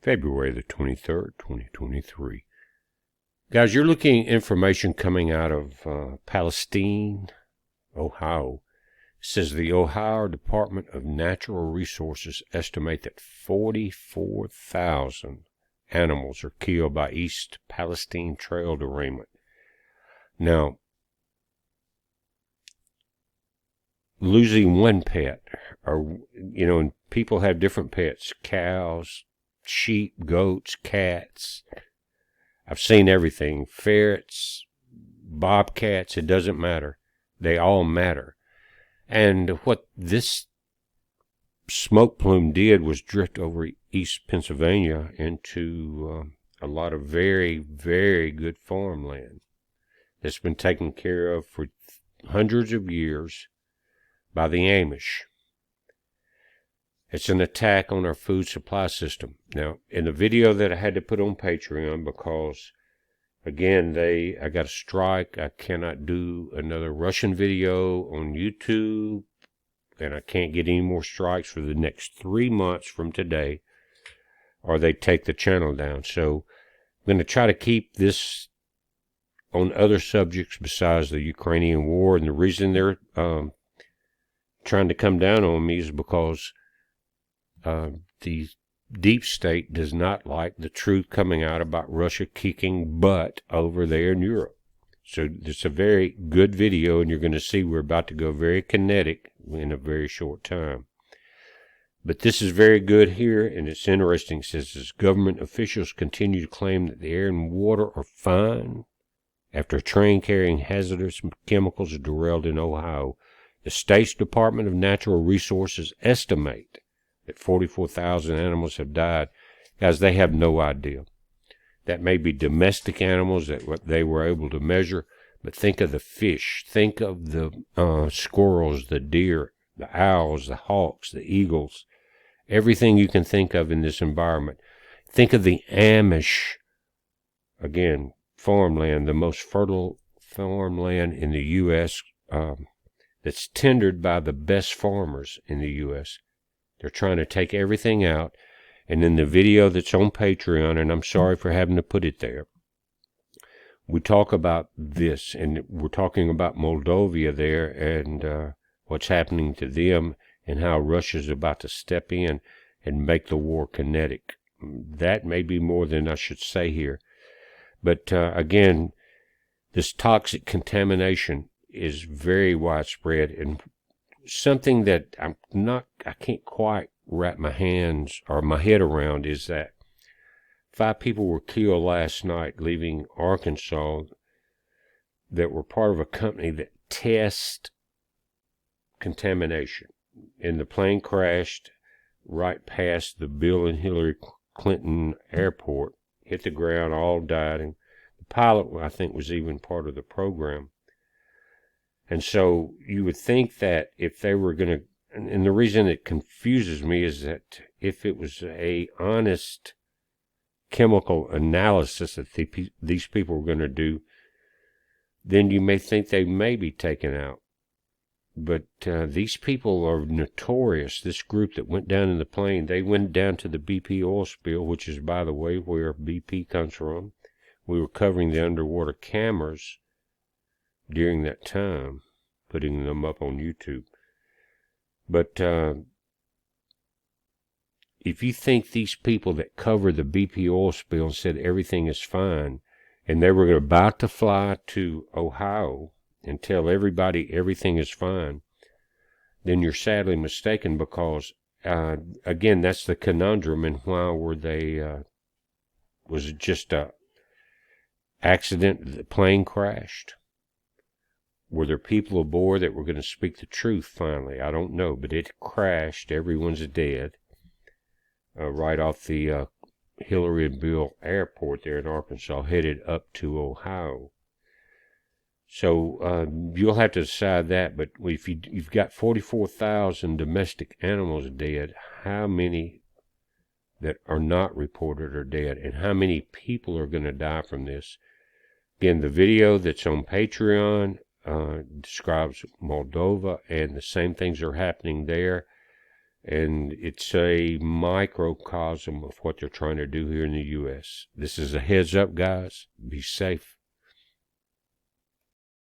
February the 23rd, 2023. Guys, you're looking at information coming out of Palestine, Ohio. It says the Ohio Department of Natural Resources estimate that 44,000 animals are killed by East Palestine Trail derailment. Now, losing one pet, or, and people have different pets, cows, sheep, goats, cats. I've seen everything, ferrets, bobcats, it doesn't matter. They all matter. And what this smoke plume did was drift over East Pennsylvania into a lot of very, very good farmland that's been taken care of for hundreds of years by the Amish. It's an attack on our food supply system. Now, in the video that I had to put on Patreon, because, again, I got a strike. I cannot do another Russian video on YouTube, and I can't get any more strikes for the next 3 months from today, or they take the channel down. So I'm going to try to keep this on other subjects besides the Ukrainian war. And the reason they're trying to come down on me is because the deep state does not like the truth coming out about Russia kicking butt over there in Europe. So it's a very good video, and you're going to see we're about to go very kinetic in a very short time. But this is very good here, and it's interesting. It says, as government officials continue to claim that the air and water are fine after a train carrying hazardous chemicals derailed in Ohio, the state's Department of Natural Resources estimate that 44,000 animals have died. Guys, they have no idea. That may be domestic animals that they were able to measure, but think of the fish. Think of the squirrels, the deer, the owls, the hawks, the eagles, everything you can think of in this environment. Think of the Amish, again, farmland, the most fertile farmland in the U.S., that's tendered by the best farmers in the U.S. They're trying to take everything out. And in the video that's on Patreon, and I'm sorry for having to put it there, we talk about this, and we're talking about Moldova there and what's happening to them and how Russia's about to step in and make the war kinetic. That may be more than I should say here. But again, this toxic contamination is very widespread, and something that I can't quite wrap my hands or my head around is that 5 people were killed last night leaving Arkansas that were part of a company that tests contamination. And the plane crashed right past the Bill and Hillary Clinton airport, hit the ground, all died, and the pilot, I think, was even part of the program. And so you would think that if they were going to, and the reason it confuses me is that if it was a honest chemical analysis that these people were going to do, then you may think they may be taken out. But these people are notorious. This group that went down in the plane, they went down to the BP oil spill, which is, by the way, where BP comes from. We were covering the underwater cameras during that time, putting them up on YouTube. But if you think these people that covered the BP oil spill and said everything is fine, and they were about to fly to Ohio and tell everybody everything is fine, then you're sadly mistaken, because, again, that's the conundrum. And why were they, was it just a accident? The plane crashed? Were there people aboard that were going to speak the truth finally? I don't know, but it crashed. Everyone's dead. Right off the Hillary and Bill airport there in Arkansas, headed up to Ohio. So you'll have to decide that. But if you've got 44,000 domestic animals dead, how many that are not reported are dead? And how many people are going to die from this? Again, the video that's on Patreon describes Moldova, and the same things are happening there. And it's a microcosm of what they're trying to do here in the U.S. This is a heads up, guys. Be safe.